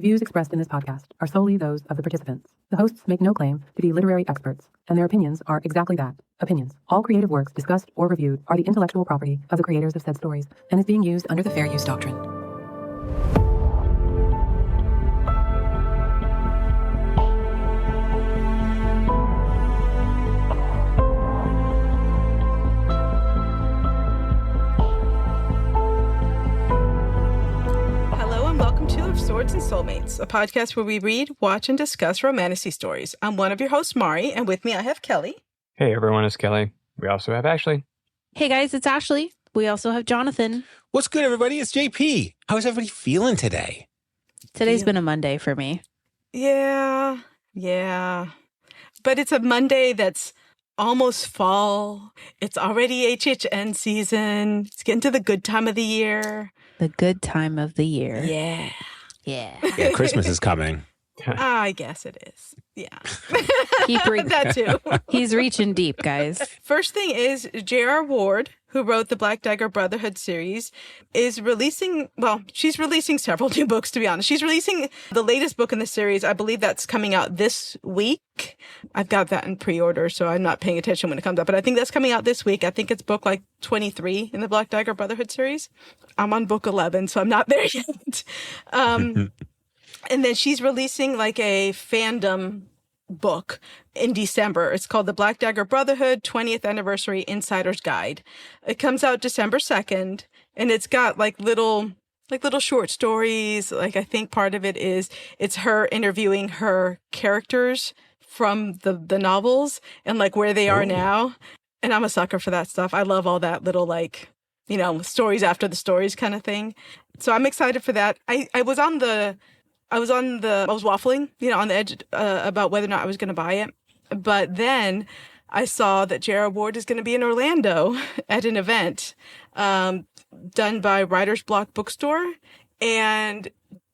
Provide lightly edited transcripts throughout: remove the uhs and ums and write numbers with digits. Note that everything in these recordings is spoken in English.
Views expressed in this podcast are solely those of the participants. The hosts make no claim to be literary experts, and their opinions are exactly that, opinions. All creative works discussed or reviewed are the intellectual property of the creators of said stories and is being used under the fair use doctrine. Swords and Soulmates, a podcast where we read, watch, and discuss romantasy stories. I'm one of your hosts, Mari, and with me I have Kelly. Hey everyone, it's Kelly. We also have Ashley. Hey guys, it's Ashley. We also have Jonathan. What's good, everybody? It's JP. How's everybody feeling today? Today's been a Monday for me. Yeah. But it's a Monday that's almost fall. It's already HHN season. It's getting to the good time of the year. The good time of the year. Yeah. Yeah, Christmas is coming. I guess it is. Yeah. That too. He's reaching deep, guys. First thing is J.R. Ward, who wrote the Black Dagger Brotherhood series, is releasing, she's releasing several new books, to be honest. She's releasing the latest book in the series. I believe that's coming out this week. I've got that in pre-order, so I'm not paying attention when it comes out. But I think that's coming out this week. I think it's book like 23 in the Black Dagger Brotherhood series. I'm on book 11, so I'm not there yet. And then she's releasing like a fandom book in December. It's called The Black Dagger Brotherhood 20th Anniversary Insider's Guide. It comes out December 2nd, and it's got like little short stories. Like I think part of it is it's her interviewing her characters from the novels and like where they are now. And I'm a sucker for that stuff. I love all that little like, stories after the stories kind of thing. So I'm excited for that. I was waffling, on the edge about whether or not I was going to buy it. But then I saw that J.R. Ward is going to be in Orlando at an event done by Writer's Block Bookstore. And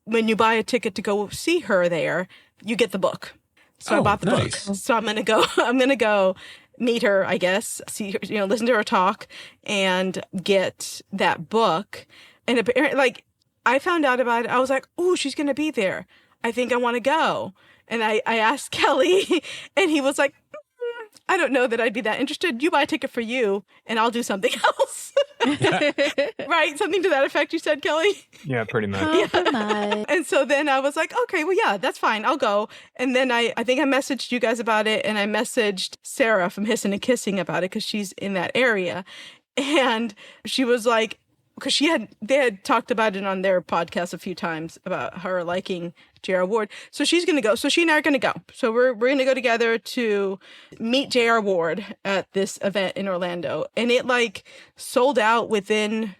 when you buy a ticket to go see her there, you get the book. So I bought the book. So I'm going to go meet her, I guess, see her, listen to her talk and get that book. And apparently, I found out about it. I was like, "Ooh, she's going to be there. I think I want to go." And I asked Kelly, and he was like, "I don't know that I'd be that interested. You buy a ticket for you, and I'll do something else." Right? Something to that effect, you said, Kelly? Yeah, pretty much. Yeah. And so then I was like, okay, well, yeah, that's fine. I'll go. And then I think I messaged you guys about it, and I messaged Sarah from Hissin' and Kissing about it because she's in that area. And she was like, because they had talked about it on their podcast a few times about her liking J.R. Ward. So she's going to go. So she and I are going to go. So we're going to go together to meet J.R. Ward at this event in Orlando. And it like sold out within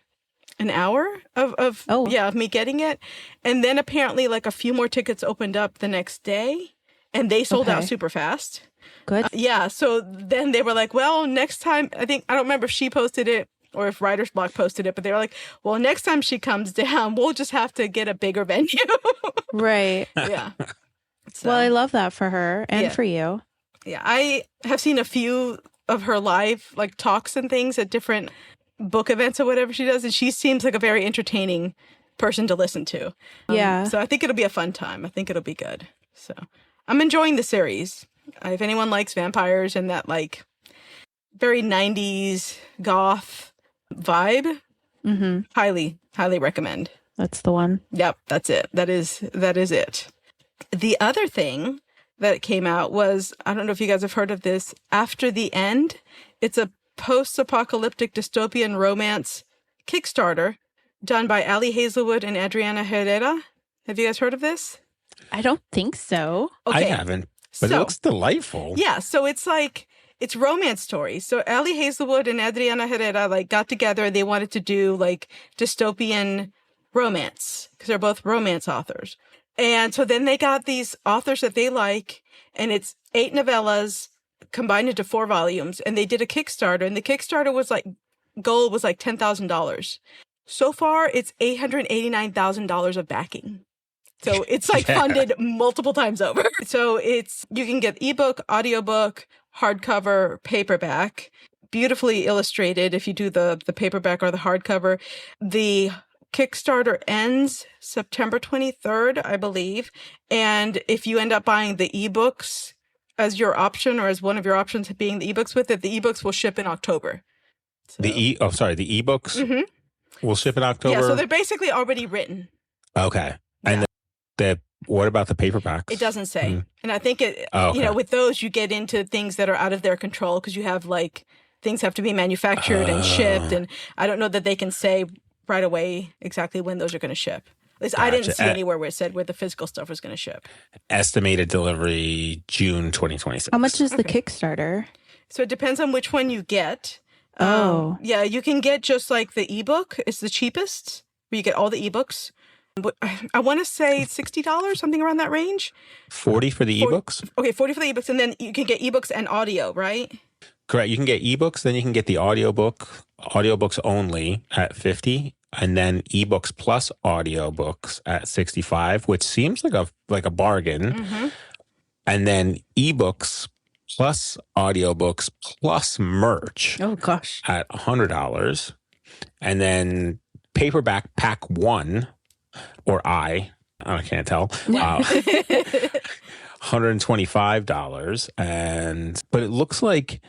an hour of me getting it. And then apparently like a few more tickets opened up the next day and they sold out super fast. Good. So then they were like, well, next time, I don't remember if she posted it or if Writer's Block posted it, but they were like, well, next time she comes down, we'll just have to get a bigger venue. Right. Yeah. So, well, I love that for her and for you. Yeah. I have seen a few of her live like talks and things at different book events or whatever she does. And she seems like a very entertaining person to listen to. Yeah. So I think it'll be a fun time. I think it'll be good. So I'm enjoying the series. If anyone likes vampires and that like very 90s goth vibe, highly recommend. That's the one. Yep, that's it. That is it. The other thing that came out was, I don't know if you guys have heard of this, After the End. It's a post-apocalyptic dystopian romance Kickstarter done by Ali Hazelwood and Adriana Herrera. Have you guys heard of this? I don't think so. Okay. I haven't, but it looks delightful. Yeah, so it's like it's romance stories. So Ali Hazelwood and Adriana Herrera like got together. They wanted to do like dystopian romance because they're both romance authors. And so then they got these authors that they like, and it's 8 novellas combined into 4 volumes. And they did a Kickstarter, and the Kickstarter was like goal was like $10,000. So far, it's $889,000 of backing. So it's like funded multiple times over. So you can get ebook, audiobook, hardcover, paperback, beautifully illustrated if you do the paperback or the hardcover. The Kickstarter ends September 23rd, I believe. And if you end up buying the ebooks as your option, or as one of your options being the ebooks with it, the ebooks will ship in October. So. The ebooks will ship in October? Yeah, so they're basically already written. Okay. Yeah. And what about the paperbacks? It doesn't say. And I think with those, you get into things that are out of their control, because you have things have to be manufactured and shipped. And I don't know that they can say right away exactly when those are going to ship. At least I didn't see anywhere where it said where the physical stuff was going to ship. Estimated delivery June 2026. How much is the Kickstarter? So it depends on which one you get. Yeah, you can get just like the ebook. It's the cheapest, where you get all the ebooks. But I want to say $60, something around that range. 40 for the ebooks? Okay, 40 for the ebooks, and then you can get ebooks and audio, right? Correct. You can get ebooks, then you can get the audiobooks only at 50, and then ebooks plus audiobooks at 65, which seems like a bargain. Mm-hmm. And then ebooks plus audiobooks plus merch. Oh gosh. At $100. And then paperback pack 1 or I can't tell. $125. But it looks like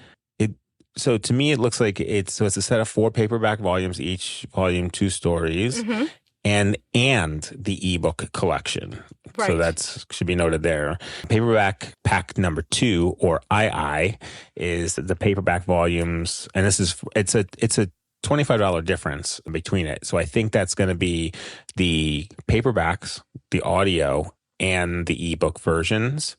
so to me, it looks like it's a set of 4 paperback volumes, each volume 2 stories, and the ebook collection. Right. So that should be noted there. Paperback pack number 2, or II, is the paperback volumes, and it's a $25 difference between it. So I think that's going to be the paperbacks, the audio, and the ebook versions,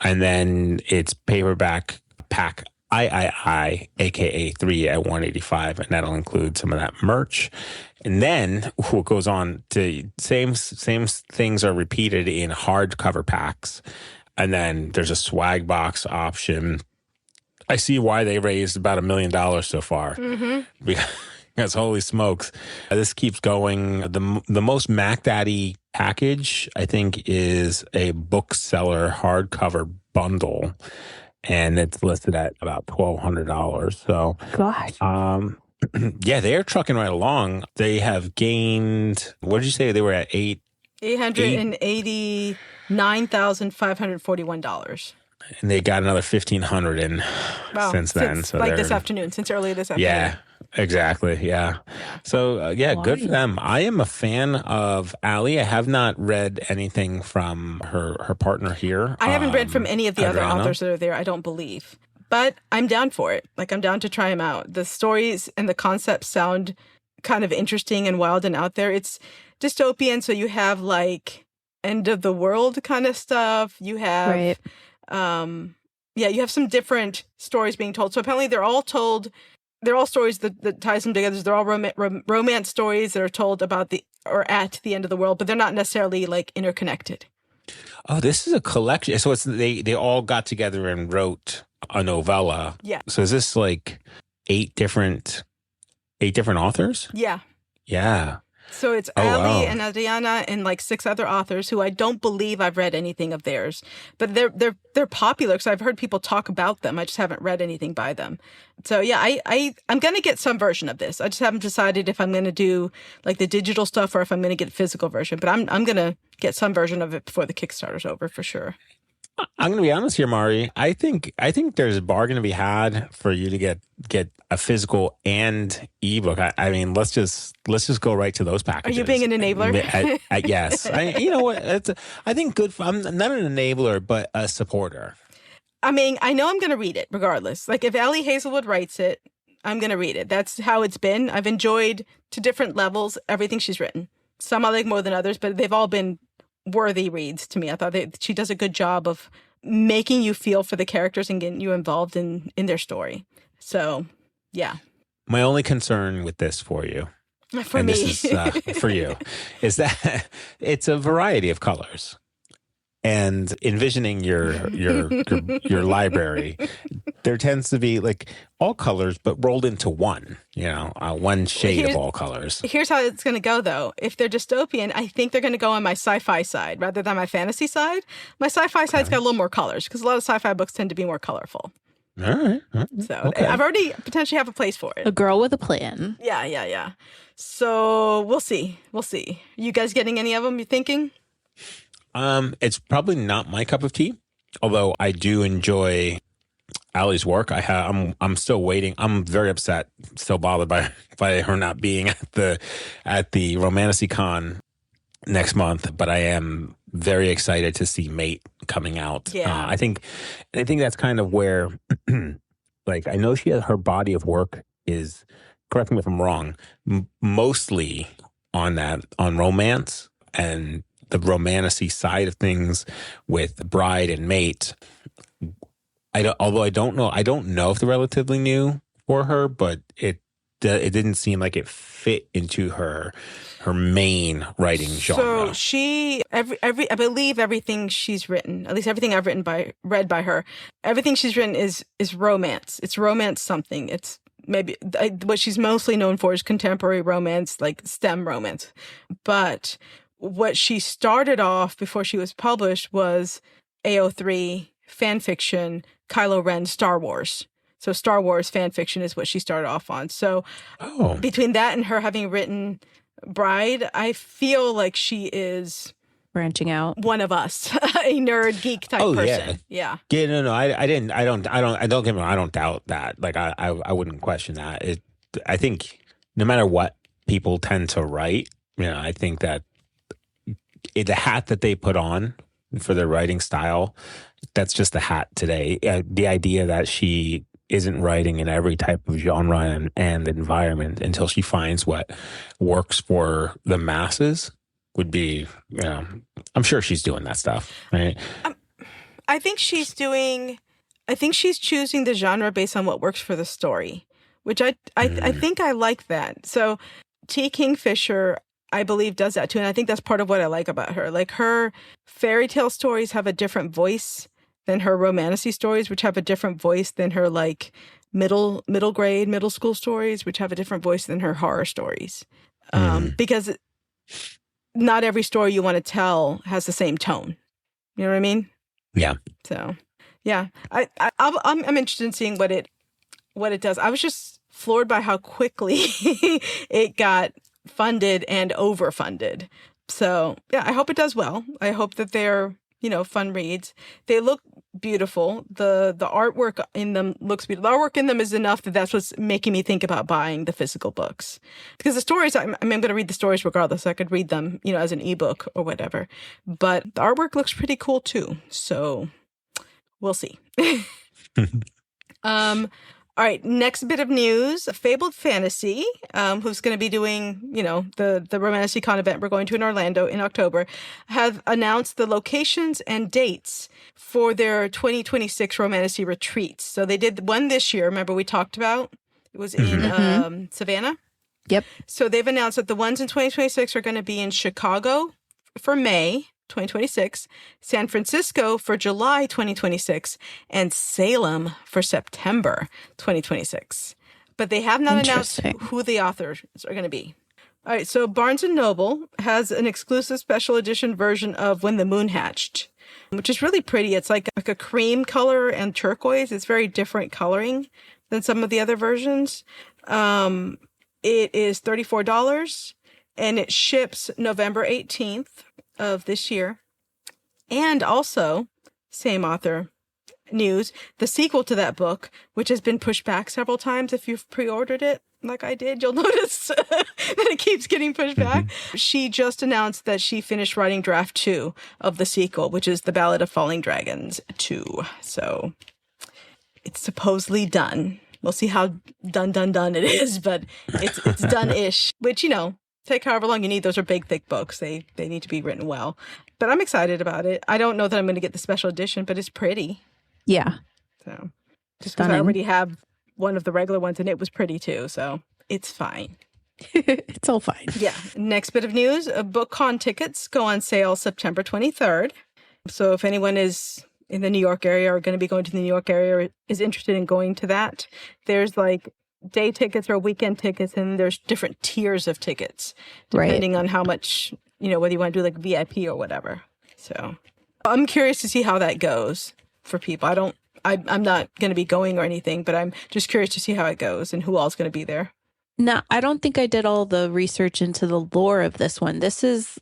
and then it's paperback pack III, aka 3 at $185, and that'll include some of that merch. And then what goes on to same things are repeated in hardcover packs, and then there's a swag box option. I see why they raised about $1 million so far. Because holy smokes, this keeps going. The most Mac Daddy package, I think, is a bookseller hardcover bundle. And it's listed at about $1,200. So, gosh, yeah, they are trucking right along. They have gained. What did you say? They were at $889,541. And they got another 1,500 in since then. So this afternoon, since earlier this afternoon. Yeah. Exactly. Yeah. So, good for them. I am a fan of Allie. I have not read anything from her partner here. I haven't read from any of the other authors that are there, I don't believe. But I'm down for it. I'm down to try them out. The stories and the concepts sound kind of interesting and wild and out there. It's dystopian, so you have end of the world kind of stuff. You have, right. You have some different stories being told. So apparently they're all stories that ties them together. They're all romance stories that are told about at the end of the world, but they're not necessarily interconnected. Oh, this is a collection. So they all got together and wrote a novella. Yeah. So is this 8 different authors? Yeah. Yeah. So it's Ali and Adriana and 6 other authors who I don't believe I've read anything of theirs, but they're popular because I've heard people talk about them. I just haven't read anything by them. So yeah, I'm going to get some version of this. I just haven't decided if I'm going to do the digital stuff or if I'm going to get a physical version, but I'm going to get some version of it before the Kickstarter's over for sure. I'm going to be honest here, Mari. I think there's a bargain to be had for you to get a physical and ebook. I mean, let's just go right to those packages. Are you being an enabler? Yes. You know what? I think good. I'm not an enabler, but a supporter. I mean, I know I'm going to read it regardless. If Allie Hazelwood writes it, I'm going to read it. That's how it's been. I've enjoyed, to different levels, everything she's written. Some I like more than others, but they've all been worthy reads to me. I thought she does a good job of making you feel for the characters and getting you involved in their story. So, yeah. My only concern with this for you, for me, this is for you, is that it's a variety of colors. And envisioning your library, there tends to be all colors, but rolled into one. One shade of all colors. Here's how it's going to go, though. If they're dystopian, I think they're going to go on my sci-fi side rather than my fantasy side. My sci-fi side's got a little more colors because a lot of sci-fi books tend to be more colorful. All right. So Okay. I've already potentially have a place for A it. girl with a plan. Yeah. So we'll see. You guys getting any of them, you thinking? It's probably not my cup of tea, although I do enjoy Allie's work. I'm still waiting. I'm very upset, still bothered by her not being at the Romantasy Con next month, but I am very excited to see Mate coming out. Yeah. I think that's kind of where, like, I know her body of work is, correct me if I'm wrong, mostly on romance and the romantasy side of things with Bride and Mate. Although I don't know if they're relatively new for her, but it didn't seem like it fit into her main writing genre. So she I believe everything she's written, at least everything I've read by her, everything she's written is romance. It's romance something. It's maybe what she's mostly known for is contemporary romance, like STEM romance. But what she started off before she was published was AO3 fan fiction, Kylo Ren, Star Wars. So Star Wars fan fiction is what she started off on. So between that and her having written Bride, I feel like she is branching out, one of us, a nerd geek type person. Yeah. No, I don't get me wrong, I don't doubt that. Like I wouldn't question that. I think no matter what people tend to write, I think that the hat that they put on for their writing style, that's just a hat today. The idea that she isn't writing in every type of genre and environment until she finds what works for the masses would be, I'm sure she's doing that stuff, right? I think she's choosing the genre based on what works for the story, which I think I like that. So T. Kingfisher, I believe, does that too. And I think that's part of what I like about her. Like, her fairy tale stories have a different voice than her romantasy stories, which have a different voice than her like middle school stories, which have a different voice than her horror stories. Because not every story you want to tell has the same tone. You know what I mean? Yeah. So, yeah, I'm interested in seeing what it does. I was just floored by how quickly it got funded and overfunded. So, yeah, I hope it does well. I hope that they're, fun reads. They look beautiful. The artwork in them looks beautiful. The artwork in them is enough that's what's making me think about buying the physical books. Because the stories, I'm going to read the stories regardless. I could read them, as an ebook or whatever. But the artwork looks pretty cool too. So we'll see. All right, next bit of news. Fabled Fantasy, who's going to be doing, the Romantasy Con event we're going to in Orlando in October, have announced the locations and dates for their 2026 Romantasy retreats. So they did one this year. Remember we talked about? It was in Savannah. Yep. So they've announced that the ones in 2026 are going to be in Chicago for May 2026, San Francisco for July 2026, and Salem for September 2026. But they have not announced who the authors are going to be. All right, so Barnes & Noble has an exclusive special edition version of When the Moon Hatched, which is really pretty. It's like a cream color and turquoise. It's very different coloring than some of the other versions. It is $34, and it ships November 18th of this year. And also, same author news, the sequel to that book, which has been pushed back several times. If you've pre-ordered it like I did, you'll notice that it keeps getting pushed back. She just announced that she finished writing draft 2 of the sequel, which is The Ballad of Falling Dragons 2. So it's supposedly done. We'll see how done it is, but it's done-ish, which, take however long you need. Those are big, thick books. They need to be written well. But I'm excited about it. I don't know that I'm going to get the special edition, but it's pretty. Yeah. So just because I already have one of the regular ones, and it was pretty too. So it's fine. It's all fine. Yeah. Next bit of news, BookCon tickets go on sale September 23rd. So if anyone is in the New York area or going to be going to the New York area or is interested in going to that, there's like day tickets or weekend tickets, and there's different tiers of tickets depending on how much, whether you want to do like VIP or whatever. So I'm curious to see how that goes for people. I'm not going to be going or anything, but I'm just curious to see how it goes and who all's going to be there. No, I don't think I did all the research into the lore of this one. This is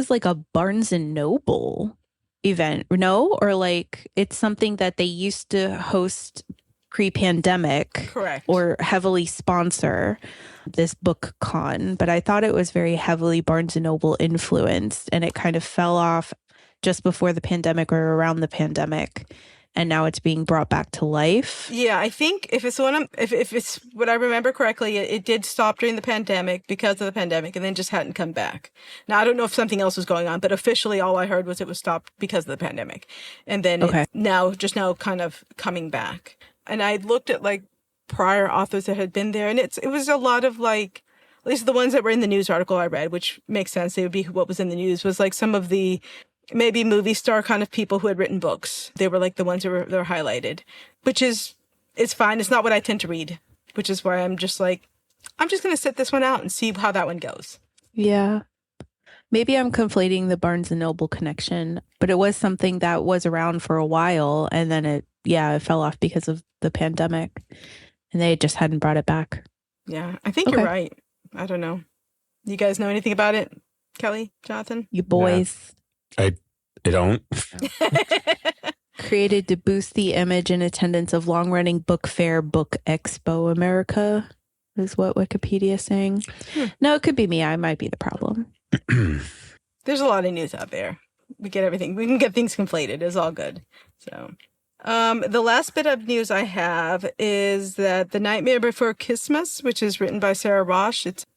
like a Barnes and Noble event, no? Or like it's something that they used to host pre-pandemic. Correct. Or heavily sponsor this book con, but I thought it was very heavily Barnes and Noble influenced, and it kind of fell off just before the pandemic or around the pandemic. And now it's being brought back to life. Yeah, I think if it's what I remember correctly, it did stop during the pandemic because of the pandemic, and then just hadn't come back. Now I don't know if something else was going on, but officially all I heard was it was stopped because of the pandemic, and then it's now kind of coming back. And I looked at like prior authors that had been there, and it was a lot of like, at least the ones that were in the news article I read, which makes sense. They would be what was in the news, was like some of the maybe movie star kind of people who had written books. They were like the ones that were highlighted, which is, it's fine. It's not what I tend to read, which is why I'm just like, I'm just going to sit this one out and see how that one goes. Yeah. Maybe I'm conflating the Barnes and Noble connection, but it was something that was around for a while, and then it fell off because of the pandemic, and they just hadn't brought it back. Yeah, I think you're right. I don't know. You guys know anything about it? Kelly, Jonathan? You boys. I don't. Created to boost the image and attendance of long-running book fair Book Expo America, is what Wikipedia is saying. No, it could be me. I might be the problem. There's a lot of news out there. We get everything. We can get things conflated. It's all good. So, the last bit of news I have is that The Nightmare Before Christmas, which is written by Sarah Rosh, it's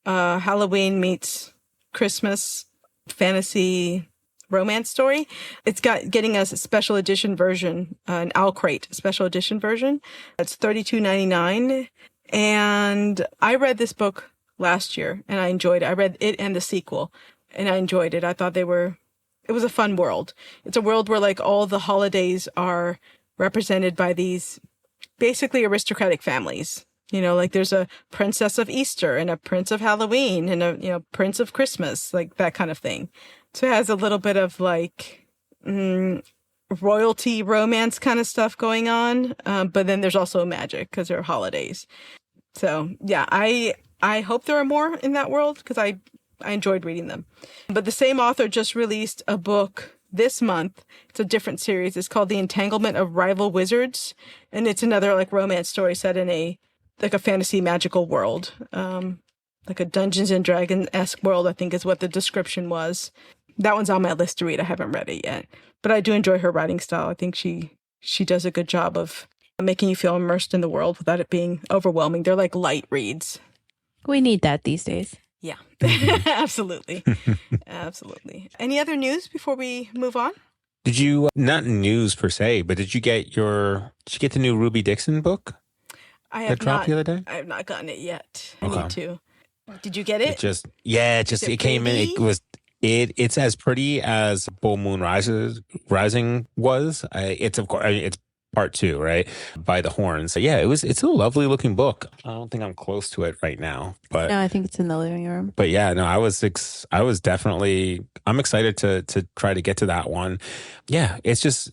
Halloween meets Christmas fantasy romance story. It's getting us a special edition version, an Crate special edition version. It's $32.99. And I read this book last year and I enjoyed it. I read it and the sequel and I enjoyed it. I thought it was a fun world. It's a world where like all the holidays are represented by these basically aristocratic families. You know, like there's a princess of Easter and a prince of Halloween and a, prince of Christmas, like that kind of thing. So it has a little bit of like royalty romance kind of stuff going on. But then there's also magic because they're holidays. So yeah, I hope there are more in that world because I enjoyed reading them. But the same author just released a book this month. It's a different series. It's called The Entanglement of Rival Wizards. And it's another like romance story set in a fantasy magical world. Like a Dungeons and Dragons-esque world, I think is what the description was. That one's on my list to read. I haven't read it yet. But I do enjoy her writing style. I think she does a good job of making you feel immersed in the world without it being overwhelming. They're like light reads. We need that these days. Yeah, absolutely. Absolutely. Any other news before we move on? Did you, not news per se, but did you get the new Ruby Dixon book? That dropped the other day? I have not gotten it yet. Okay. I need to. Did you get it? It came in. It's as pretty as Full Moon Rising was. It's of course it's part 2, right? By the Horns. So yeah, it's a lovely looking book. I don't think I'm close to it right now, but no, I think it's in the living room. But yeah, no, I was definitely, I'm excited to try to get to that one. Yeah, it's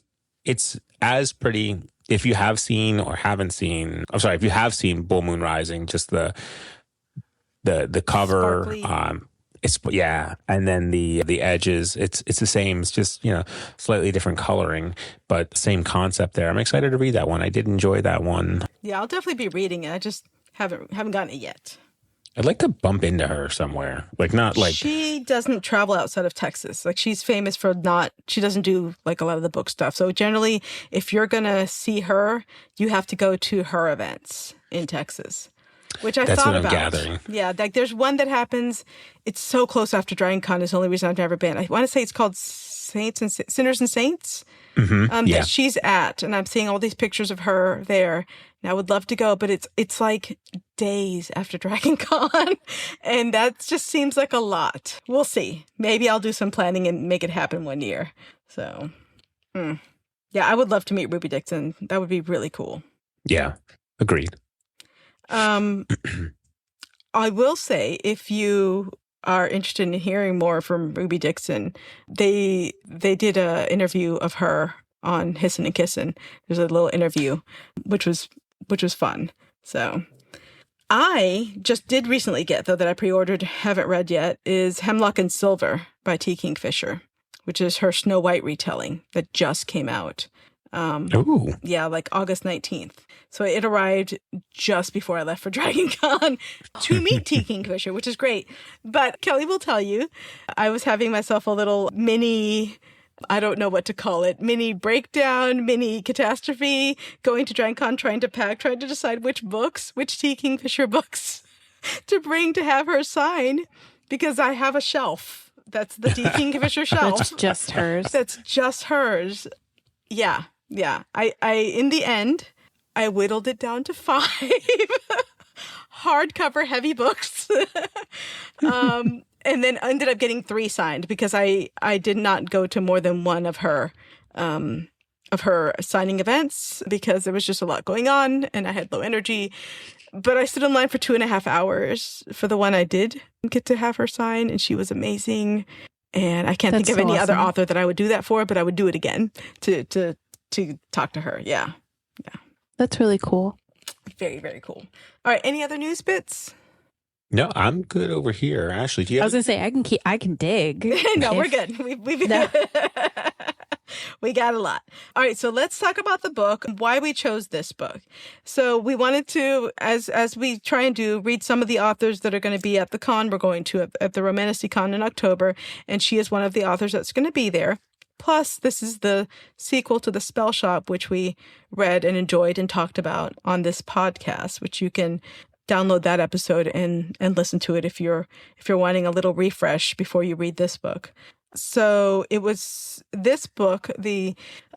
as pretty. If you have seen or haven't seen, if you have seen Full Moon Rising, just the cover, sparkly. And then the edges, it's the same. It's just slightly different coloring, but same concept there. I'm excited to read that one. I did enjoy that one. Yeah, I'll definitely be reading it. I just haven't gotten it yet. I'd like to bump into her somewhere. She doesn't travel outside of Texas. Like she's famous for she doesn't do like a lot of the book stuff. So generally, if you're going to see her, you have to go to her events in Texas, which That's thought what I'm about. gathering. Yeah. Like there's one that happens. It's so close after Dragon Con is the only reason I've never been. I want to say it's called Sinners and Saints. Mm-hmm. That she's at, and I'm seeing all these pictures of her there. And I would love to go, but it's like days after Dragon Con, and that just seems like a lot. We'll see. Maybe I'll do some planning and make it happen one year. So, yeah, I would love to meet Ruby Dixon. That would be really cool. Yeah, agreed. I will say, if you are interested in hearing more from Ruby Dixon, they did an interview of her on Hissin' and Kissin'. There's a little interview, which was fun. So I just did recently get, though, that I pre-ordered, haven't read yet, is Hemlock and Silver by T. Kingfisher, which is her Snow White retelling that just came out. Ooh. Yeah, like August 19th. So it arrived just before I left for DragonCon to meet T. Kingfisher, which is great. But Kelly will tell you, I was having myself a little mini, I don't know what to call it, mini breakdown, mini catastrophe, going to DragonCon, trying to decide which T. Kingfisher books to bring to have her sign, because I have a shelf. That's the T. Kingfisher shelf. That's just hers. That's just hers. Yeah. I in the end, I whittled it down to 5 hardcover heavy books. And then ended up getting 3 signed because I did not go to more than one of her signing events because there was just a lot going on and I had low energy. But I stood in line for 2.5 hours for the one I did get to have her sign, and she was amazing. And I can't think of any other author that I would do that for, but I would do it again to talk to her. Yeah. That's really cool. Very, very cool. All right. Any other news bits? No, I'm good over here. Ashley, do you I have... was gonna say I can dig. No, we're good. No. We got a lot. All right, so let's talk about the book, why we chose this book. So we wanted to, as we try and do, read some of the authors that are going to be at the con. We're going to at the Romantasy Con in October, and she is one of the authors that's going to be there. Plus, this is the sequel to The Spell Shop, which we read and enjoyed and talked about on this podcast, which you can download that episode and listen to it if you're wanting a little refresh before you read this book. So it was this book, The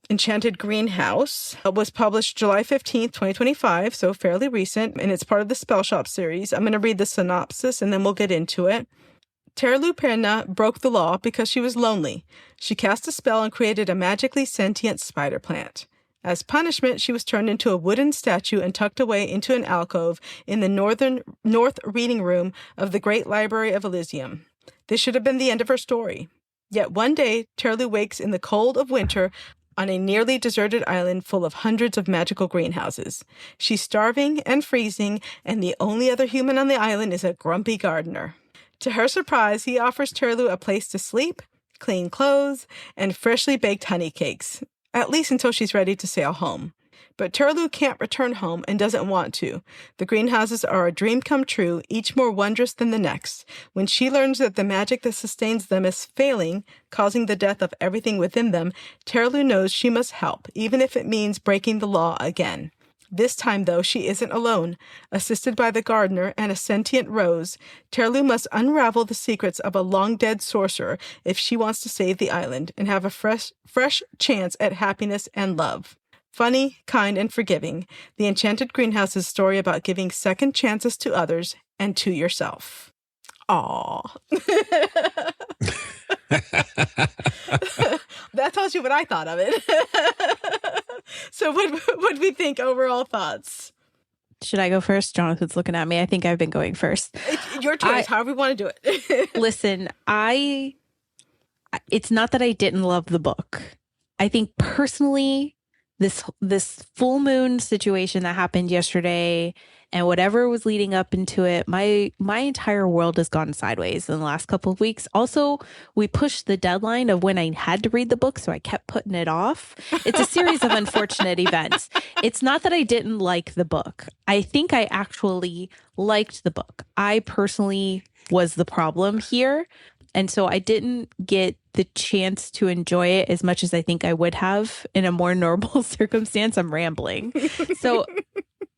Enchanted Greenhouse, was published July 15th, 2025, so fairly recent, and it's part of the Spell Shop series. I'm going to read the synopsis and then we'll get into it. Terlu Perna broke the law because she was lonely. She cast a spell and created a magically sentient spider plant. As punishment, she was turned into a wooden statue and tucked away into an alcove in the north reading room of the Great Library of Elysium. This should have been the end of her story. Yet one day, Terlu wakes in the cold of winter on a nearly deserted island full of hundreds of magical greenhouses. She's starving and freezing, and the only other human on the island is a grumpy gardener. To her surprise, he offers Terlu a place to sleep, clean clothes, and freshly baked honey cakes, at least until she's ready to sail home. But Terlu can't return home and doesn't want to. The greenhouses are a dream come true, each more wondrous than the next. When she learns that the magic that sustains them is failing, causing the death of everything within them, Terlu knows she must help, even if it means breaking the law again. This time, though, she isn't alone. Assisted by the gardener and a sentient rose, Terlu must unravel the secrets of a long-dead sorcerer if she wants to save the island and have a fresh chance at happiness and love. Funny, kind, and forgiving, The Enchanted Greenhouse is a story about giving second chances to others and to yourself. Aww. That tells you what I thought of it. So what we think, overall thoughts? Should I go first? Jonathan's looking at me. I think I've been going first. It's your choice, however you want to do it. Listen, it's not that I didn't love the book. I think personally, this full moon situation that happened yesterday and whatever was leading up into it, my entire world has gone sideways in the last couple of weeks. Also, we pushed the deadline of when I had to read the book, so I kept putting it off. It's a series of unfortunate events. It's not that I didn't like the book. I think I actually liked the book. I personally was the problem here. And so I didn't get the chance to enjoy it as much as I think I would have in a more normal circumstance. I'm rambling. So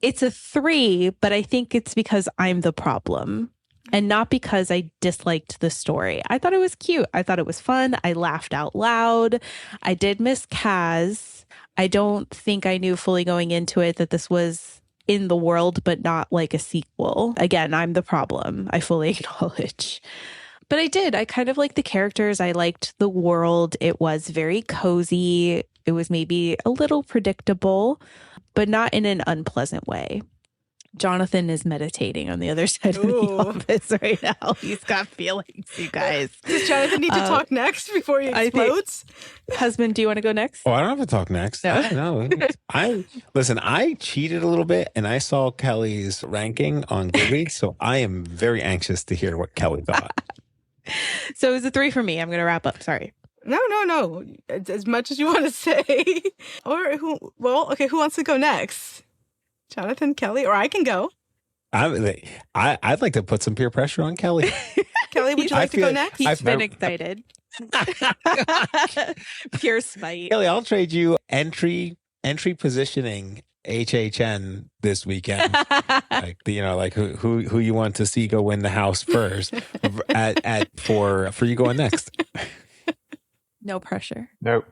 it's a 3, but I think it's because I'm the problem and not because I disliked the story. I thought it was cute. I thought it was fun. I laughed out loud. I did miss Kaz. I don't think I knew fully going into it that this was in the world, but not like a sequel. Again, I'm the problem. I fully acknowledge. But I did. I kind of liked the characters. I liked the world. It was very cozy. It was maybe a little predictable, but not in an unpleasant way. Jonathan is meditating on the other side of the Ooh. office right now. He's got feelings, you guys. Does Jonathan need to talk next before he explodes? Husband, do you want to go next? Oh, I don't have to talk next. No. I don't know. I cheated a little bit and I saw Kelly's ranking on Goodreads, so I am very anxious to hear what Kelly thought. So it was a 3 for me. I'm going to wrap up. Sorry. No. As much as you want to say. Or who wants to go next? Jonathan, Kelly, or I can go. I'd like to put some peer pressure on Kelly. Kelly, would you like to go next? He's been excited. Pure spite. Kelly, I'll trade you entry positioning HHN this weekend. like who you want to see go win the house first for you going next. No pressure. Nope.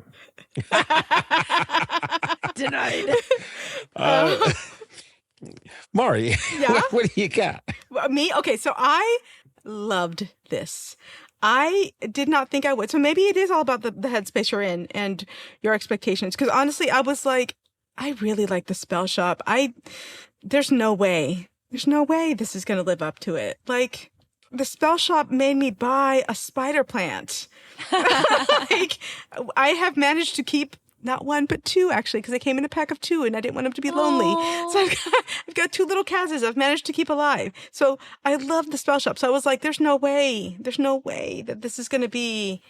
Denied. Mari, Yeah? what do you got? Me? Okay, so I loved this. I did not think I would. So maybe it is all about the headspace you're in and your expectations. Because honestly, I was like, I really like the spell shop. There's no way this is going to live up to it. Like, the spell shop made me buy a spider plant. Like, I have managed to keep not one, but 2, actually, because I came in a pack of 2 and I didn't want them to be lonely. So I've got 2 little Kazes I've managed to keep alive. So I love the spell shop. So I was like, there's no way that this is going to be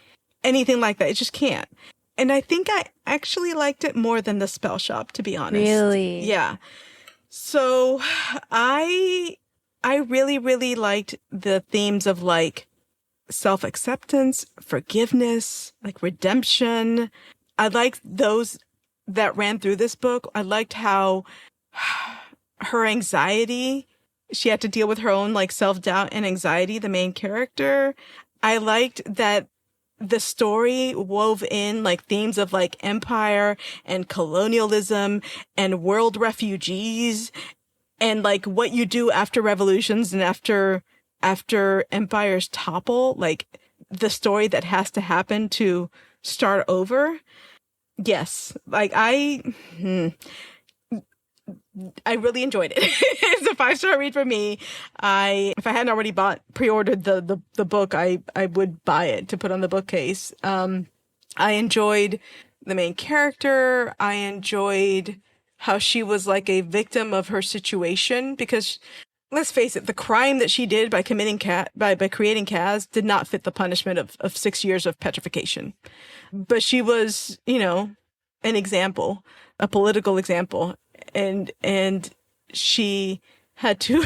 anything like that. It just can't. And I think I actually liked it more than the spell shop, to be honest. Really? Yeah. So I really, really liked the themes of like self-acceptance, forgiveness, like redemption. I liked those that ran through this book. I liked how her anxiety, she had to deal with her own like self-doubt and anxiety, the main character. I liked that the story wove in like themes of like empire and colonialism and world refugees and like what you do after revolutions and after empires topple, like the story that has to happen to start over. Yes, like I really enjoyed it. It's a 5-star read for me. If I hadn't already pre-ordered the book, I would buy it to put on the bookcase. I enjoyed the main character. I enjoyed how she was like a victim of her situation because, let's face it, the crime that she did by committing by creating Kaz did not fit the punishment of 6 years of petrification. But she was, an example, a political example, and she had to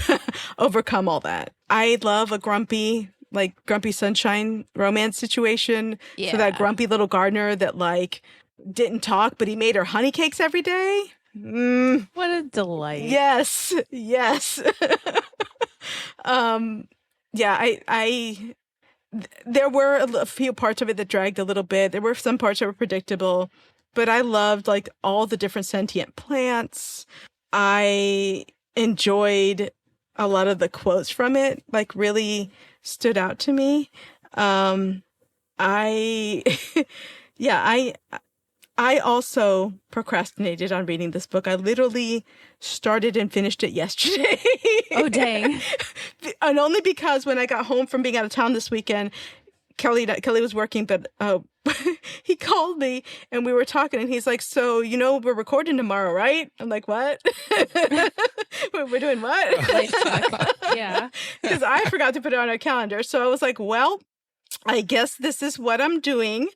overcome all that. I love a grumpy sunshine romance situation. Yeah. So that grumpy little gardener that like didn't talk, but he made her honey cakes every day. What a delight. Yes. There were a few parts of it that dragged a little bit. There were some parts that were predictable, but I loved like all the different sentient plants. I enjoyed a lot of the quotes from it, like really stood out to me. I also procrastinated on reading this book. I literally started and finished it yesterday. Oh, dang. And only because when I got home from being out of town this weekend, Kelly was working, but he called me and we were talking and he's like, so, we're recording tomorrow, right? I'm like, what? We're doing what? Yeah. Because I forgot to put it on our calendar. So I was like, well, I guess this is what I'm doing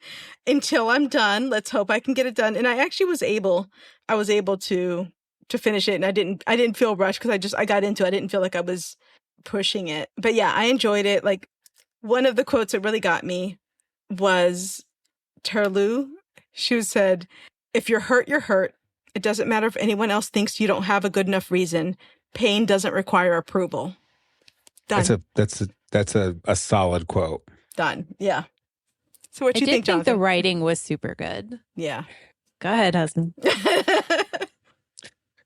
until I'm done. Let's hope I can get it done. And I actually was able to finish it. And I didn't feel rushed because I got into it. I didn't feel like I was pushing it. But yeah, I enjoyed it. Like one of the quotes that really got me was Terlu. She said, if you're hurt, you're hurt. It doesn't matter if anyone else thinks you don't have a good enough reason. Pain doesn't require approval. Done. That's a solid quote. Done. Yeah. So what I you did think, think the Jonathan? writing was super good. Yeah. Go ahead, husband.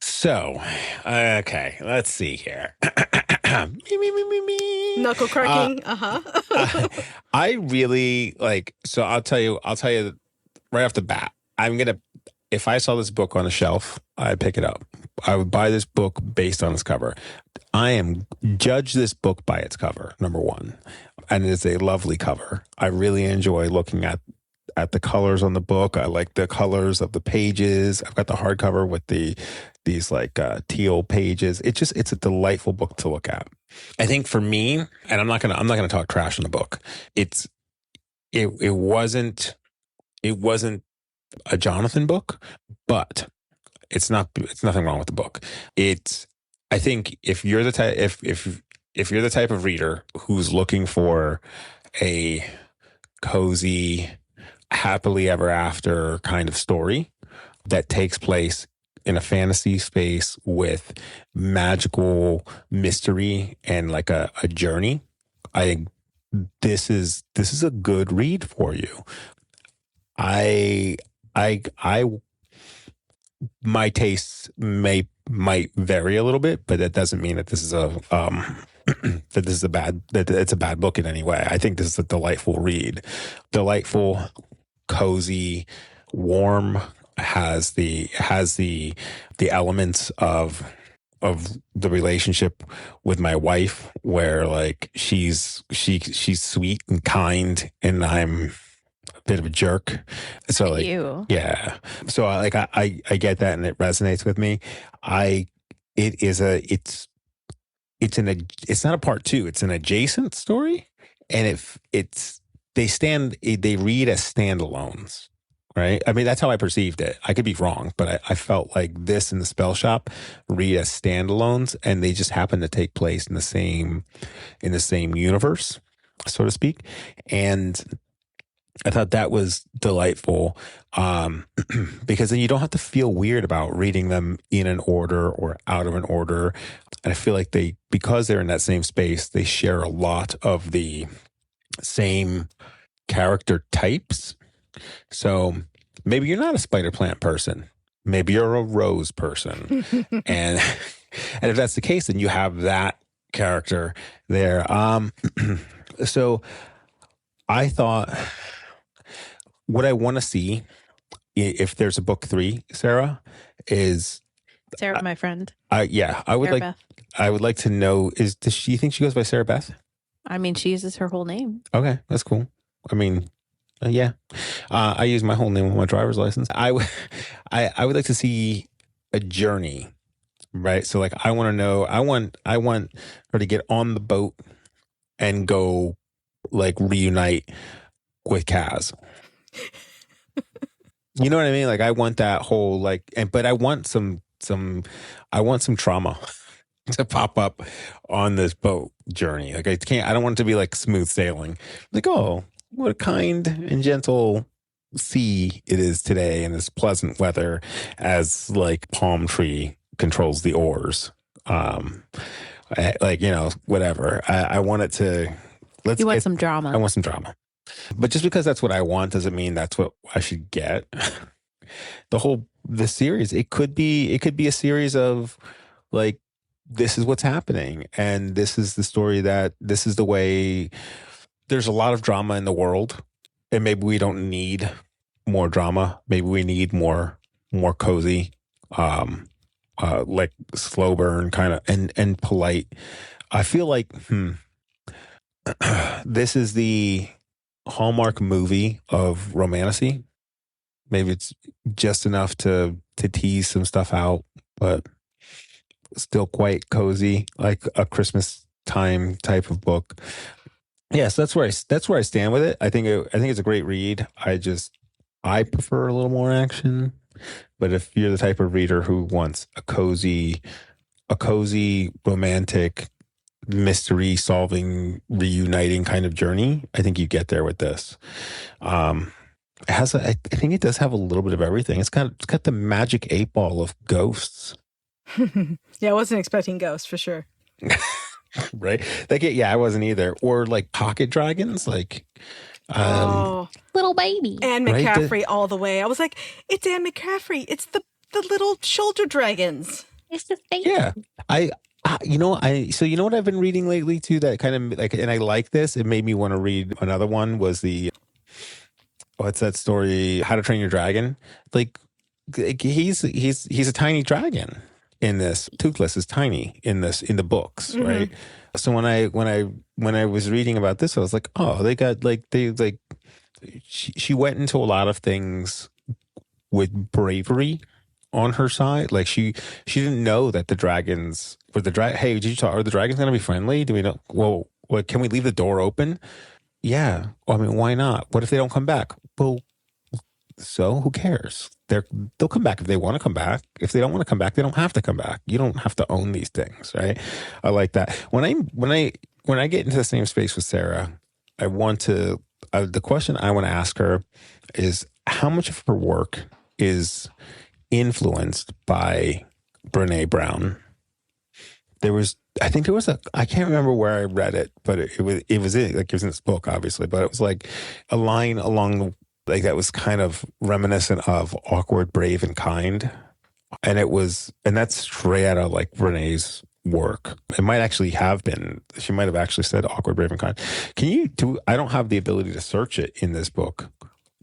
So, okay, let's see here. Me. Knuckle cracking. I really so I'll tell you right off the bat, if I saw this book on a shelf, I'd pick it up would buy this book based on its cover. Judge this book by its cover, number one. And it's a lovely cover. I really enjoy looking at the colors on the book. I like the colors of the pages. I've got the hardcover with these like teal pages. It's a delightful book to look at. I think for me, and I'm not gonna talk trash on the book. It wasn't a Jonathan book, but it's nothing wrong with the book. I think if you're the type if you're the type of reader who's looking for a cozy, happily ever after kind of story that takes place in a fantasy space with magical mystery and like a journey, I think this is a good read for you. I my tastes might vary a little bit, but that doesn't mean that this is that it's a bad book in any way. I think this is a delightful read. Delightful, cozy, warm, has the elements of the relationship with my wife, where like she's sweet and kind and I'm a bit of a jerk. So like, yeah. So I get that and it resonates with me. It's not a part two. It's an adjacent story, and they read as standalones, right? I mean, that's how I perceived it. I could be wrong, but I felt like this and the Spell Shop read as standalones, and they just happen to take place in the same universe, so to speak. And I thought that was delightful, because then you don't have to feel weird about reading them in an order or out of an order. And I feel like because they're in that same space, they share a lot of the same character types. So maybe you're not a spider plant person. Maybe you're a rose person. and if that's the case, then you have that character there. So I thought, what I want to see, if there's a book 3, Sarah, is Sarah, my friend. Yeah, I would Sarah like. Beth. I would like to know: does she think she goes by Sarah Beth? I mean, she uses her whole name. Okay, that's cool. I mean, yeah, I use my whole name on my driver's license. I would like to see a journey, right? So, like, I want to know. I want her to get on the boat and go, like, reunite with Kaz. You know what I mean? Like, I want that whole but I want some trauma to pop up on this boat journey. Like, I don't want it to be like smooth sailing. Like, oh, what a kind and gentle sea it is today in this pleasant weather, as like palm tree controls the oars. Like, whatever. I want it to. You want some drama. I want some drama. But just because that's what I want doesn't mean that's what I should get. The series, it could be a series of like, this is what's happening, and this is the story, this is the way. There's a lot of drama in the world, and maybe we don't need more drama. Maybe we need more cozy, like slow burn kind of, and polite. I feel like this is the Hallmark movie of romantasy. Maybe it's just enough to tease some stuff out, but still quite cozy, like a Christmas time type of book. Yeah, so that's where I stand with it. I think it's a great read. I prefer a little more action, but if you're the type of reader who wants a cozy romantic mystery solving reuniting kind of journey, I think you get there with this. I think it does have a little bit of everything. It's got the magic 8-ball of ghosts. Yeah, I wasn't expecting ghosts for sure. Right? I wasn't either. Or like pocket dragons, like little baby. Anne McCaffrey, right? All the way. I was like, it's Anne McCaffrey. It's the little shoulder dragons. It's the baby. Yeah. So you know what I've been reading lately too, that kind of like, and I like this, it made me want to read another one, was what's that story, How to Train Your Dragon? Like, he's a tiny dragon. in this, Toothless is tiny in the books, right? So when I was reading about this, I was like, oh, she went into a lot of things with bravery on her side. Like she didn't know that the dragons were hey, did you talk, are the dragons going to be friendly? Do we know? Well, what, can we leave the door open? Yeah. Well, I mean, why not? What if they don't come back? Well, so who cares? They'll come back if they want to come back. If they don't want to come back, they don't have to come back. You don't have to own these things, right? I like that. When I get into the same space with Sarah, I want to. The question I want to ask her is how much of her work is influenced by Brene Brown. I can't remember where I read it, but it was in this book, obviously, but it was like a line along like that was kind of reminiscent of Awkward, Brave, and Kind. And that's straight out of like Brene's work. It might actually have been, she might have actually said Awkward, Brave, and Kind. I don't have the ability to search it in this book,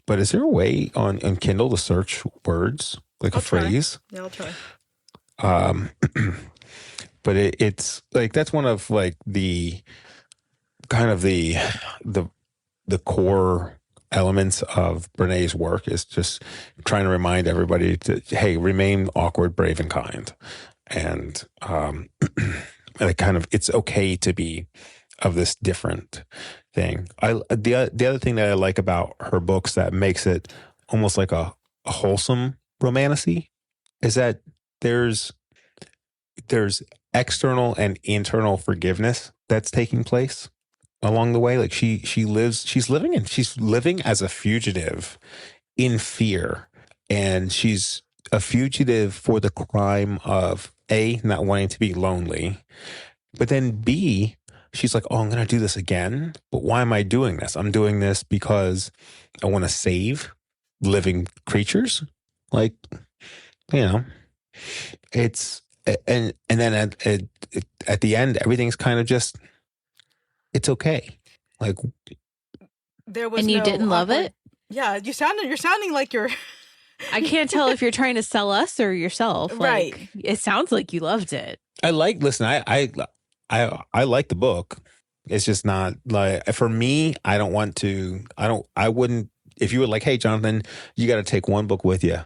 but is there a way on Kindle to search words, like I'll phrase? Yeah, I'll try. But it's like, that's one of like the kind of the core elements of Brene's work is just trying to remind everybody to, hey, remain awkward, brave, and kind. And it's okay to be of this different thing. The other thing that I like about her books that makes it almost like a wholesome romantasy is that there's external and internal forgiveness that's taking place along the way. Like she's living as a fugitive in fear, and she's a fugitive for the crime of A, not wanting to be lonely, but then B, she's like, oh, I'm going to do this again. But why am I doing this? I'm doing this because I want to save living creatures. Like, it's, and then at the end, everything's kind of just, it's okay. Like, there was and you didn't love it? Yeah, you're sounding like you're. I can't tell if you're trying to sell us or yourself. Right. Like, it sounds like you loved it. I like the book. It's just not like, for me, I wouldn't, if you were like, hey, Jonathan, you got to take one book with you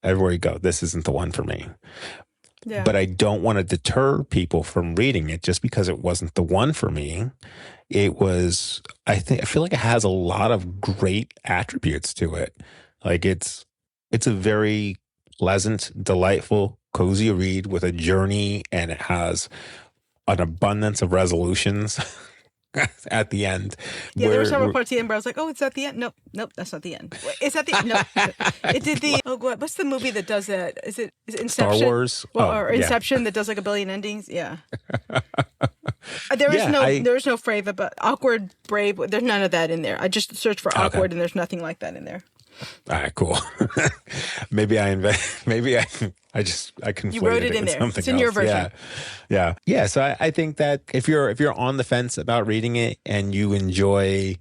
everywhere you go. This isn't the one for me. Yeah. But I don't want to deter people from reading it just because it wasn't the one for me. It was, I feel like it has a lot of great attributes to it. Like it's a very pleasant, delightful, cozy read with a journey, and it has an abundance of resolutions at the end. Yeah, there were several parts at the end where I was like, oh, it's at the end. Nope, that's not the end. Wait, is that the end? No. It did the, what's the movie that does that? Is it Inception? Star Wars? Or Inception that does like a billion endings? Yeah. There's no phrase about awkward, brave. There's none of that in there. I just searched for awkward and there's nothing like that in there. All right, cool. Maybe I conflated you wrote it in with there. Something It's in else. your version. Yeah. So I think that if you're on the fence about reading it and you enjoy,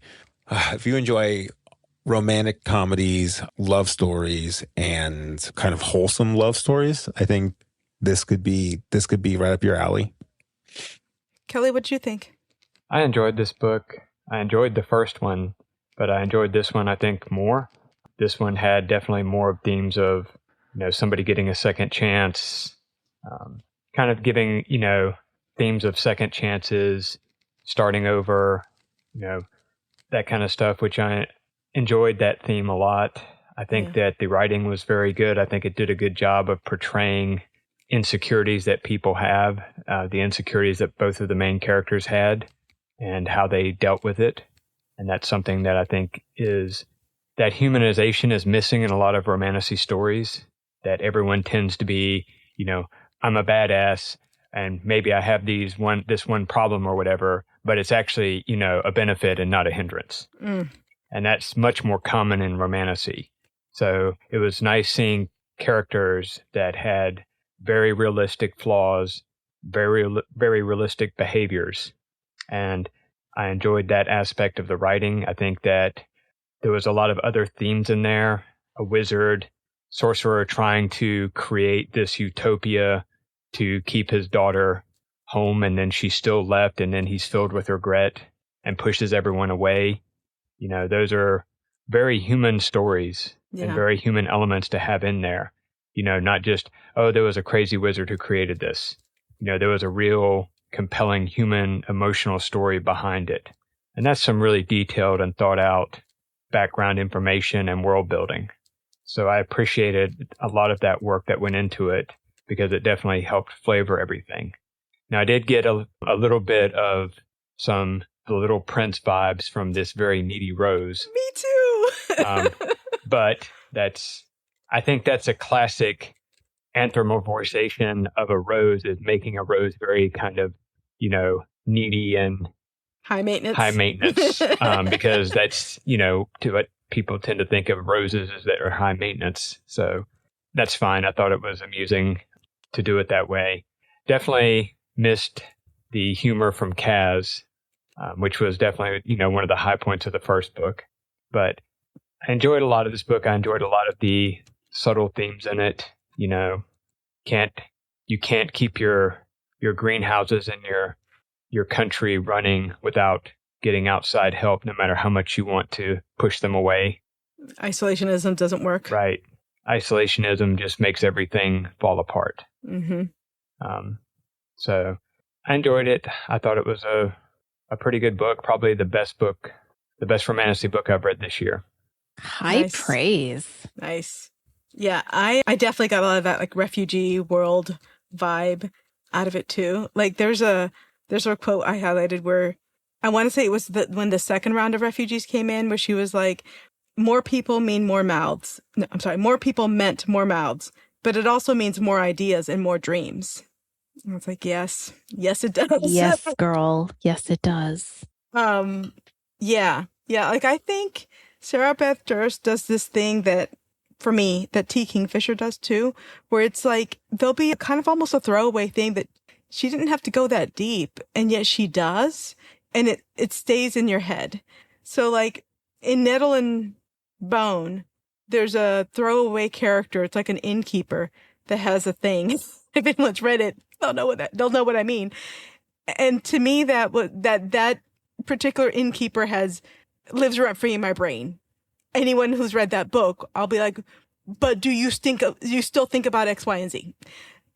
if you enjoy romantic comedies, love stories, and kind of wholesome love stories, I think this could be right up your alley. Kelly, what do you think? I enjoyed this book. I enjoyed the first one, but I enjoyed this one, I think, more. This one had definitely more themes of, somebody getting a second chance, kind of giving, themes of second chances, starting over, that kind of stuff, which I enjoyed that theme a lot. I think that the writing was very good. I think it did a good job of portraying insecurities that people have, the insecurities that both of the main characters had and how they dealt with it. And that's something that I think that humanization is missing in a lot of romantasy stories, that everyone tends to be, I'm a badass and maybe I have this one problem or whatever, but it's actually, a benefit and not a hindrance. Mm. And that's much more common in romantasy. So it was nice seeing characters that had very realistic flaws, very, very realistic behaviors. And I enjoyed that aspect of the writing. I think that there was a lot of other themes in there. A wizard, sorcerer trying to create this utopia to keep his daughter home, and then she's still left, and then he's filled with regret and pushes everyone away. Those are very human stories and very human elements to have in there. Not just, oh, there was a crazy wizard who created this. There was a real compelling human emotional story behind it. And that's some really detailed and thought out background information and world building. So I appreciated a lot of that work that went into it because it definitely helped flavor everything. Now, I did get a little bit of some The Little Prince vibes from this very needy rose. Me too. But I think that's a classic anthropomorphization of a rose, is making a rose very kind of, needy and high maintenance. Because that's, to what people tend to think of roses as that are high maintenance. So that's fine. I thought it was amusing to do it that way. Definitely missed the humor from Kaz, which was definitely, one of the high points of the first book. But I enjoyed a lot of this book. I enjoyed a lot of the subtle themes in it. You can't keep your greenhouses and your country running without getting outside help, no matter how much you want to push them away. Isolationism doesn't work. Right. Isolationism just makes everything fall apart. Mm-hmm. So I enjoyed it. I thought it was a pretty good book, probably the best fantasy book I've read this year. High praise. Nice. Yeah, I definitely got a lot of that like refugee world vibe out of it too. Like there's a quote I highlighted where I want to say it was when the second round of refugees came in, where she was like, more people mean more mouths. No, I'm sorry, more people meant more mouths, but it also means more ideas and more dreams. And it's like, yes, it does. Yes, girl. Yes, it does. Yeah. Like I think Sarah Beth Durst does this thing that, for me, that T. Kingfisher does too, where it's like there'll be kind of almost a throwaway thing that she didn't have to go that deep, and yet she does, and it stays in your head. So like in Nettle and Bone, there's a throwaway character. It's like an innkeeper that has a thing. If anyone's read it, they'll know what I mean. And to me, that particular innkeeper lives rent free in my brain. Anyone who's read that book, I'll be like, but do you still think about X, Y, and Z?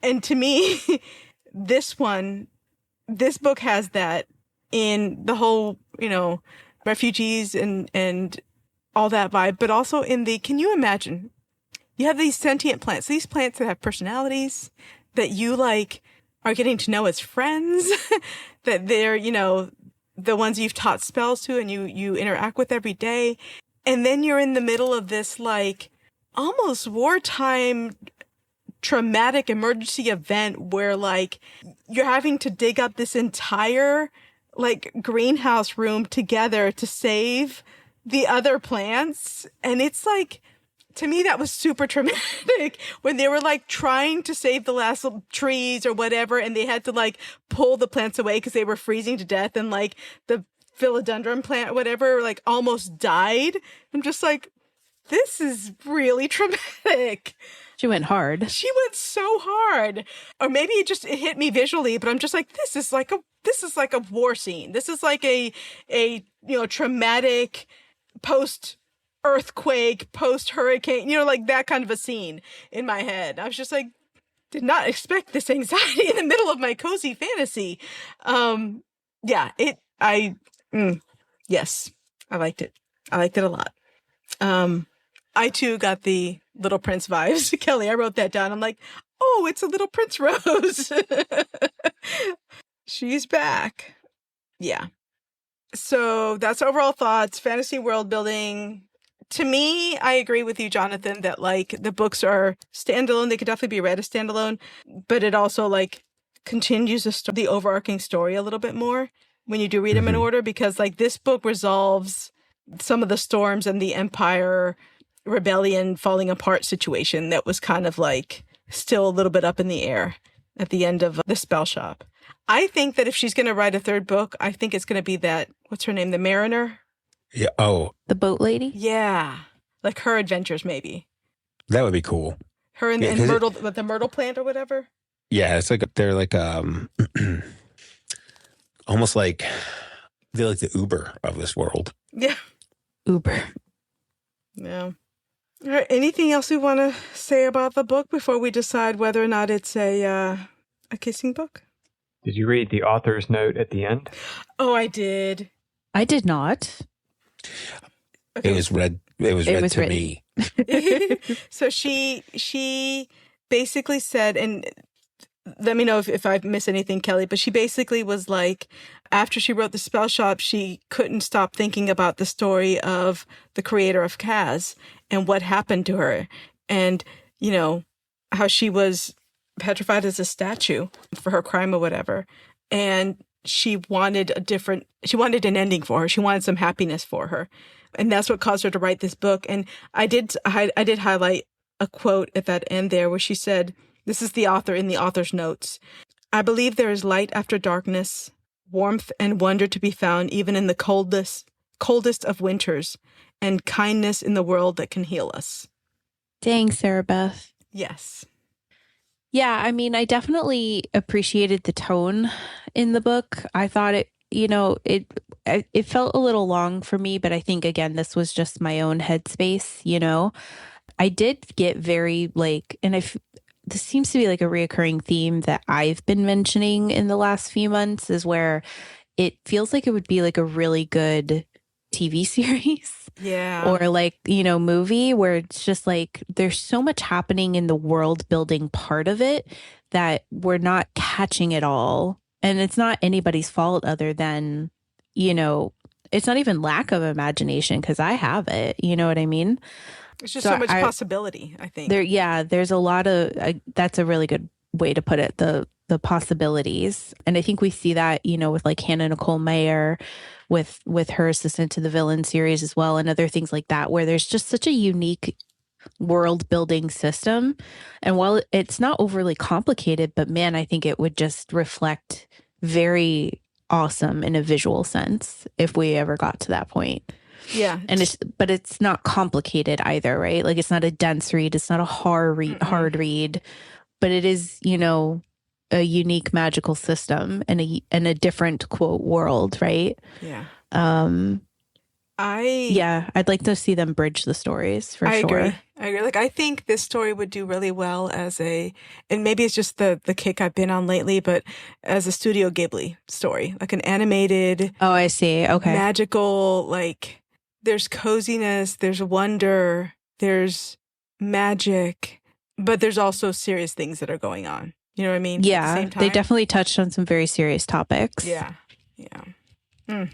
And to me, this book has that in the whole, refugees and all that vibe, but also can you imagine? You have these sentient plants, these plants that have personalities that you like are getting to know as friends, that they're, the ones you've taught spells to and you interact with every day. And then you're in the middle of this like almost wartime traumatic emergency event where like you're having to dig up this entire like greenhouse room together to save the other plants. And it's like, to me, that was super traumatic when they were like trying to save the last trees or whatever. And they had to like pull the plants away because they were freezing to death. And like the philodendron plant or whatever, like almost died. I'm just like, this is really traumatic. She went hard. She went so hard. Or maybe it hit me visually, but I'm just like, this is like a war scene. This is like a traumatic post-earthquake, post-hurricane, like that kind of a scene in my head. I was just like, did not expect this anxiety in the middle of my cozy fantasy. Yes, I liked it. I liked it a lot. I too got the Little Prince vibes. Kelly, I wrote that down. I'm like, oh, it's a Little Prince Rose. She's back. Yeah. So that's overall thoughts, fantasy world building. To me, I agree with you, Jonathan, that like the books are standalone. They could definitely be read as standalone, but it also like continues the overarching story a little bit more when you do read them in order, because like this book resolves some of the storms and the Empire rebellion falling apart situation that was kind of like still a little bit up in the air at the end of the spell shop. I think that if she's going to write a third book, I think it's going to be that, what's her name? The Mariner? Yeah. Oh, the boat lady? Yeah. Like her adventures, maybe. that would be cool. Her and Myrtle, with the Myrtle plant or whatever. Yeah, it's like they're like almost like they're like the Uber of this world. Yeah. Uber. Yeah. All right. Anything else we want to say about the book before we decide whether or not it's a kissing book? Did you read the author's note at the end? Oh, I did. I did not. Okay. It was read to written. me. So she basically said, and let me know if I've missed anything, Kelly, but she basically was like, after she wrote The Spell Shop, she couldn't stop thinking about the story of the creator of Kaz and what happened to her. And, you know, how she was petrified as a statue for her crime or whatever. And she wanted an ending for her. She wanted some happiness for her. And that's what caused her to write this book. And I did highlight a quote at that end there where she said, this is the author in the author's notes. I believe there is light after darkness, warmth and wonder to be found even in the coldest of winters, and kindness in the world that can heal us. Dang, Sarah Beth. Yes. Yeah, I mean, I definitely appreciated the tone in the book. I thought it felt a little long for me, but I think, again, this was just my own headspace, you know. I did get very this seems to be like a reoccurring theme that I've been mentioning in the last few months, is where it feels like it would be like a really good TV series. Yeah. Or like, you know, movie where it's just like there's so much happening in the world building part of it that we're not catching it all. And it's not anybody's fault other than, you know, it's not even lack of imagination, because I have it. You know what I mean? It's just so much possibility, I think. There's a lot of, that's a really good way to put it, the possibilities. And I think we see that, you know, with like Hannah Nicole Mayer, with her Assistant to the Villain series as well, and other things like that, where there's just such a unique world building system. And while it's not overly complicated, but man, I think it would just reflect very awesome in a visual sense if we ever got to that point. Yeah. And it's not complicated either, right? Like, it's not a dense read. It's not a hard read, but it is, you know, a unique magical system and a different quote world, right? Yeah. I'd like to see them bridge the stories for sure. I agree. Like, I think this story would do really well as and maybe it's just the kick I've been on lately, but as a Studio Ghibli story, like an animated. Oh, I see. Okay. Magical, like there's coziness, there's wonder, there's magic, but there's also serious things that are going on. You know what I mean? Yeah. At the same time. They definitely touched on some very serious topics. Yeah. Yeah.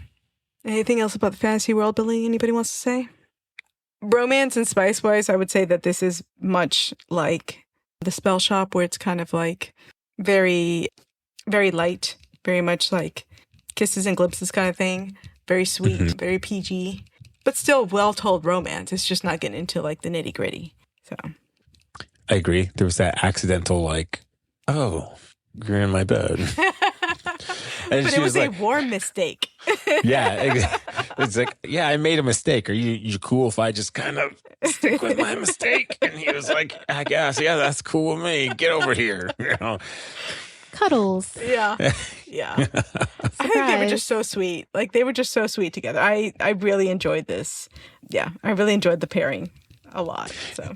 Anything else about the fantasy world building anybody wants to say? Romance and spice-wise, I would say that this is much like The Spell Shop, where it's kind of like very, very light, very much like kisses and glimpses kind of thing. Very sweet, very PG, but still well-told romance. It's just not getting into like the nitty-gritty. So I agree. There was that accidental like, oh, you're in my bed. But it was like, a warm mistake. Yeah. It's like, yeah, I made a mistake. Are you cool if I just kind of stick with my mistake? And he was like, I guess, yeah, that's cool with me. Get over here. You know? Cuddles. Yeah. Yeah. I think they were just so sweet. Like, they were just so sweet together. I really enjoyed this. Yeah. I really enjoyed the pairing a lot. So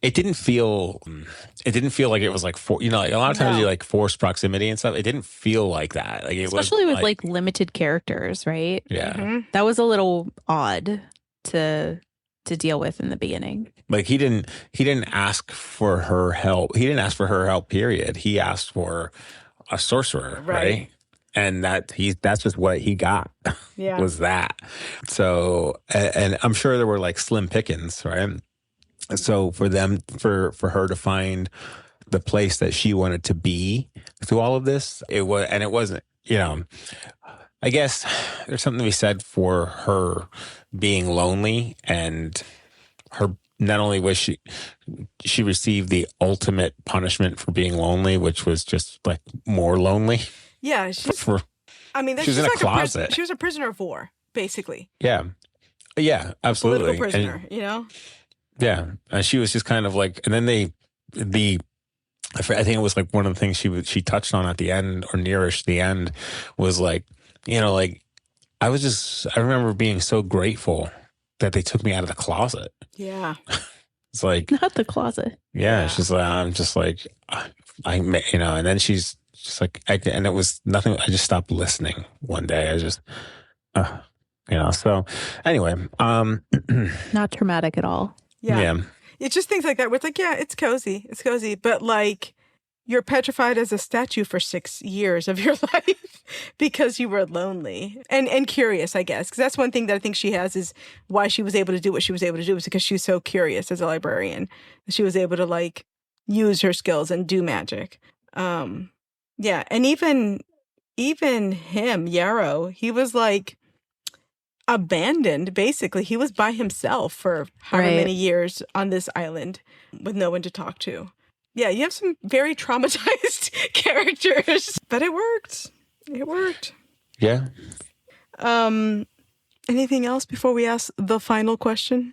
it didn't feel like it was like, like a lot of times you like forced proximity and stuff. It didn't feel like that. Like, it especially with like limited characters, right? Yeah. That was a little odd to deal with in the beginning. Like, he didn't ask for her help. He didn't ask for her help, period. He asked for a sorcerer, right? And that's just what he got. Yeah. Was that. So, and I'm sure there were like slim pickings, right? So for her to find the place that she wanted to be through all of this, it wasn't, you know, I guess there's something to be said for her being lonely, and her, not only was she received the ultimate punishment for being lonely, which was just like more lonely. Yeah. She was in a closet. She was a prisoner of war, basically. Yeah. Yeah, absolutely. Political prisoner, you know? Yeah. And she was just kind of like, and then the I think it was like one of the things she touched on at the end or nearish the end was like, like I remember being so grateful that they took me out of the closet. Yeah. It's like, Not the closet. yeah. She's like, I'm just like, and then she's just like, and it was nothing. I just stopped listening one day. I just, so anyway, Not traumatic at all. Yeah. It's just things like that where it's like, yeah, it's cozy. It's cozy. But like, you're petrified as a statue for 6 years of your life because you were lonely and curious, I guess. Because that's one thing that I think she has is why she was able to do what she was able to do was because she was so curious as a librarian. She was able to like use her skills and do magic. Yeah. And even him, Yarrow, he was like abandoned, basically. He was by himself for however many years on this island with no one to talk to. Yeah, you have some very traumatized characters, but it worked. It worked. Yeah. Anything else before we ask the final question?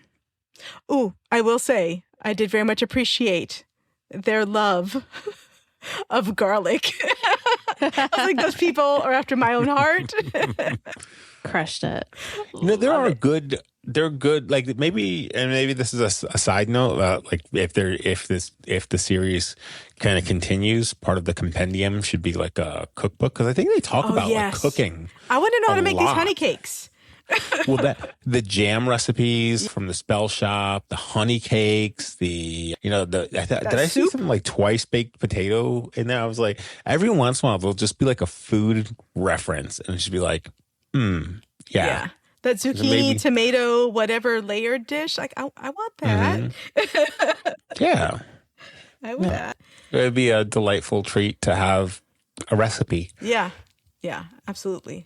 Ooh, I will say, I did very much appreciate their love of garlic. I was like, those people are after my own heart. Crushed it. They're good. Like maybe this is a side note. Like if the series kind of continues, part of the compendium should be like a cookbook because I think they talk about like cooking. I want to know how to make these honey cakes. Well, the jam recipes from the spell shop, the honey cakes, did I see some like twice baked potato in there? I was like, every once in a while there'll just be like a food reference, and it should be like, yeah. That zucchini, tomato, whatever layered dish. Like, I want that. Mm-hmm. Yeah. I want that. It would be a delightful treat to have a recipe. Yeah. Yeah, absolutely.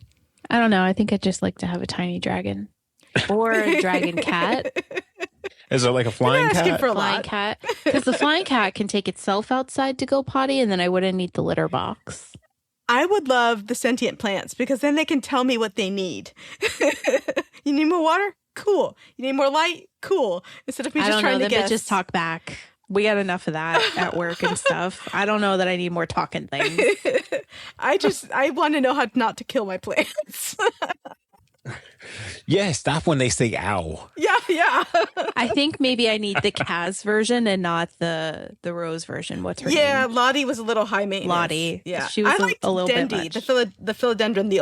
I don't know. I think I'd just like to have a tiny dragon or a dragon cat. Is it like a flying cat? For a flying cat. Because the flying cat can take itself outside to go potty, and then I wouldn't need the litter box. I would love the sentient plants because then they can tell me what they need. You need more water? Cool. You need more light? Cool. Instead of me just trying to guess. Bitches talk back. We got enough of that at work and stuff. I don't know that I need more talking things. I want to know how not to kill my plants. Yeah, stop when they say ow. Yeah. I think maybe I need the Kaz version and not the Rose version. What's her name? Yeah, Lottie was a little high maintenance. Lottie. Yeah. She was liked a little Dendy, bit much. the philodendron, the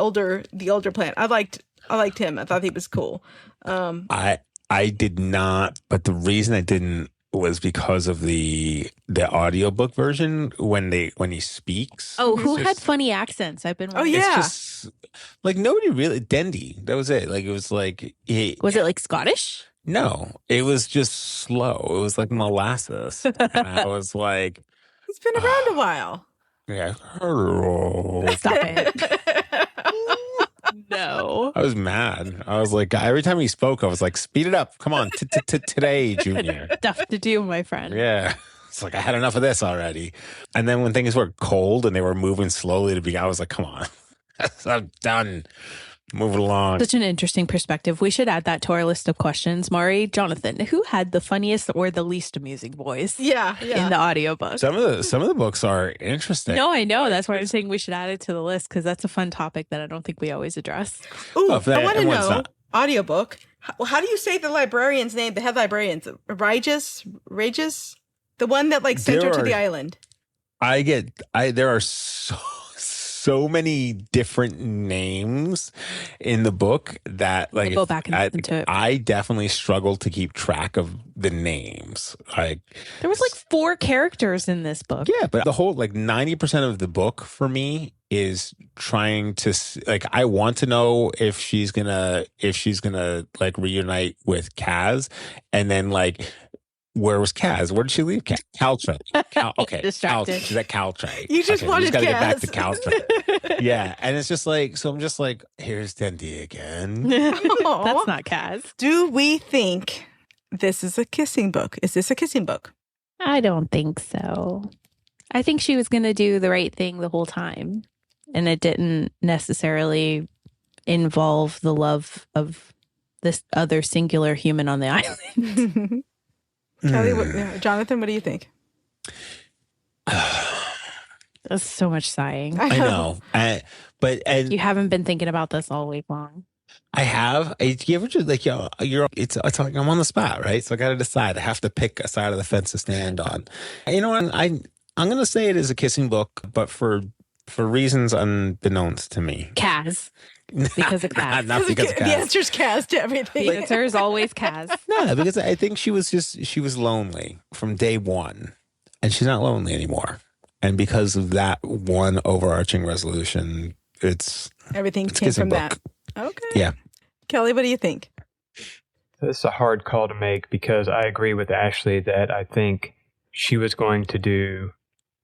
older plant. I liked him. I thought he was cool. I did not, but the reason I didn't was because of the audiobook version when he speaks. Oh, who had funny accents? I've been wondering. Oh, yeah. It's just like nobody really Dendy. That was it. Like it was like was it like Scottish? No, it was just slow. It was like molasses. And I was like, he's been around a while. Yeah. Hello. Stop it. No. I was mad. I was like, every time he spoke, I was like, speed it up. Come on. Today, Junior. Stuff to do, my friend. Yeah. It's like, I had enough of this already. And then when things were cold and they were moving slowly to be, I was like, come on. I'm done. Move it along. Such an interesting perspective. We should add that to our list of questions. Maury, Jonathan, who had the funniest or the least amusing voice? Yeah. In the audiobook. Some of the books are interesting. No, I know. That's why I'm saying we should add it to the list because that's a fun topic that I don't think we always address. Ooh, I want to know, audiobook, how do you say the librarian's name, the head librarian's? Regis? The one that like sent her to the island. There are so many different names in the book that like go back and listen to it. I definitely struggled to keep track of the names. Like there was like 4 characters in this book. Yeah, but the whole like 90% of the book for me is trying to like I want to know if she's gonna like reunite with Kaz, and then like where was Kaz? Where did she leave? Caltrate. Okay. Distracted. She's at Caltrate. You just wanted got to get back to Caltrate. Yeah. And it's just like, so I'm just like, here's Dendy again. That's not Kaz. Do we think this is a kissing book? Is this a kissing book? I don't think so. I think she was going to do the right thing the whole time. And it didn't necessarily involve the love of this other singular human on the island. Kelly, Jonathan, what do you think? That's so much sighing. I know. And You haven't been thinking about this all week long. I have. You ever just like, it's like I'm on the spot, right? So I got to decide. I have to pick a side of the fence to stand on. And you know what? I'm going to say it is a kissing book, but for reasons unbeknownst to me. Kaz. Because of Kaz. Not because of Kaz. The answer's Kaz to everything. The answer is always Kaz. No, because I think she was lonely from day one, and she's not lonely anymore. And because of that one overarching resolution, everything it's came kissing from book. that. Okay. Yeah. Kelly, what do you think? It's a hard call to make because I agree with Ashley that I think she was going to do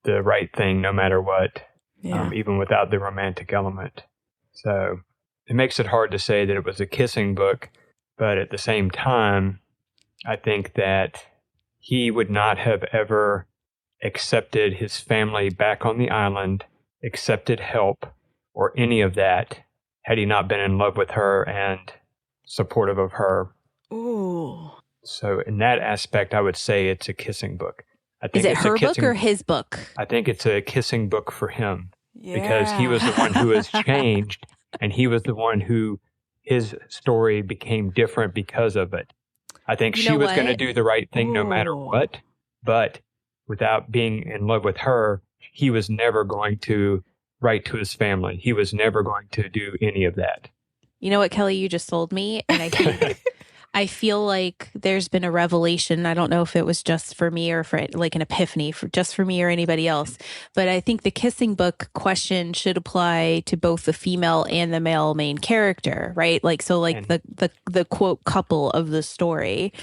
the right thing no matter what, even without the romantic element. So it makes it hard to say that it was a kissing book, but at the same time, I think that he would not have ever accepted his family back on the island, accepted help, or any of that had he not been in love with her and supportive of her. Ooh. So in that aspect, I would say it's a kissing book. I think Is it her book or his book? I think it's a kissing book for him Yeah. because he was the one who was changed and he was the one who his story became different because of it. I think she was going to do the right thing no matter what, but without being in love with her, he was never going to write to his family. He was never going to do any of that. You know what, Kelly, you just sold me. And I think I feel like there's been a revelation. I don't know if it was just for me or for like an epiphany just for me or anybody else. But I think the kissing book question should apply to both the female and the male main character, right? Like, so like the quote couple of the story.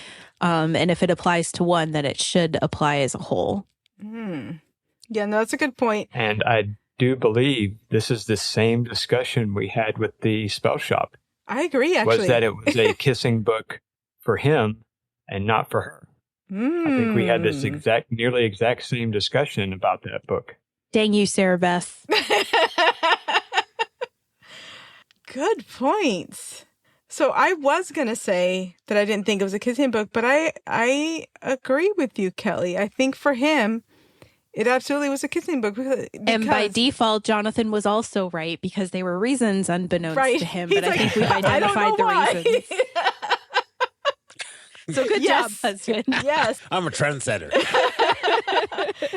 And if it applies to one, then it should apply as a whole. Yeah, no, that's a good point. And I do believe this is the same discussion we had with the spell shop. I agree, actually. Was that it was a kissing book for him and not for her. I think we had this nearly exact same discussion about that book. Dang you, Sarah Beth. Good points. So I was going to say that I didn't think it was a kissing book, but I agree with you, Kelly. I think for him, it absolutely was a kissing book. Because, and by default, Jonathan was also right because there were reasons unbeknownst to him. He's but I think we've identified the reasons. So good job, husband. Yes. I'm a trendsetter.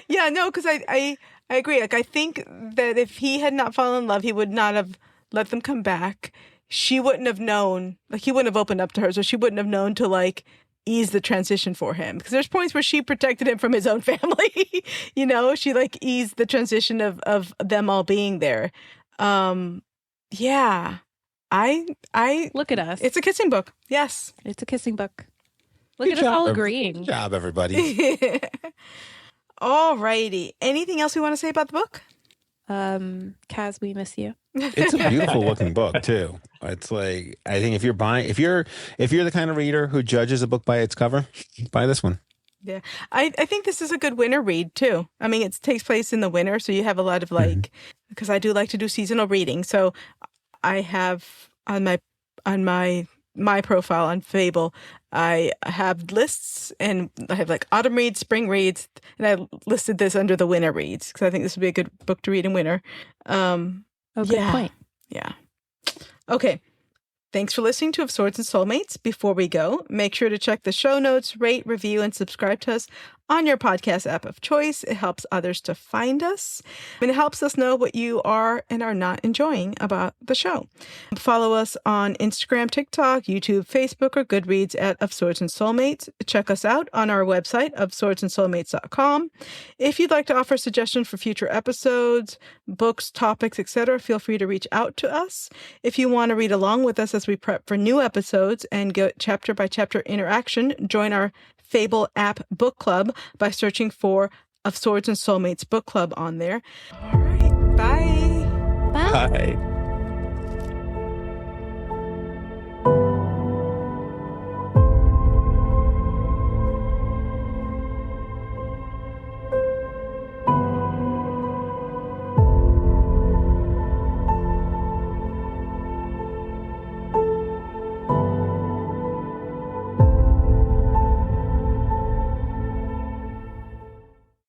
Yeah, no, because I agree. Like, I think that if he had not fallen in love, he would not have let them come back. She wouldn't have known, like, he wouldn't have opened up to her, so she wouldn't have known to, like, ease the transition for him. Because there's points where she protected him from his own family. You know, she, like, eased the transition of them all being there. Yeah. I Look at us. It's a kissing book. Yes. It's a kissing book. Look at us all agreeing. Good job, everybody. All righty. Anything else we want to say about the book? Kaz, we miss you. It's a beautiful looking book too. It's like, I think if you're the kind of reader who judges a book by its cover, buy this one. Yeah. I think this is a good winter read too. I mean, it takes place in the winter, so you have a lot of like, because I do like to do seasonal reading. So I have on my profile on Fable, I have lists and I have like autumn reads, spring reads, and I listed this under the winter reads because I think this would be a good book to read in winter. Good point. Yeah. Okay. Thanks for listening to Of Swords and Soulmates. Before we go, make sure to check the show notes, rate, review, and subscribe to us on your podcast app of choice. It helps others to find us, and it helps us know what you are and are not enjoying about the show. Follow us on Instagram, TikTok, YouTube, Facebook, or Goodreads at Of Swords and Soulmates. Check us out on our website, ofswordsandsoulmates.com. If you'd like to offer suggestions for future episodes, books, topics, etc., feel free to reach out to us. If you want to read along with us as we prep for new episodes and get chapter by chapter interaction, join our Fable app book club by searching for Of Swords and Soulmates book club on there. All right. Bye. Bye. Bye.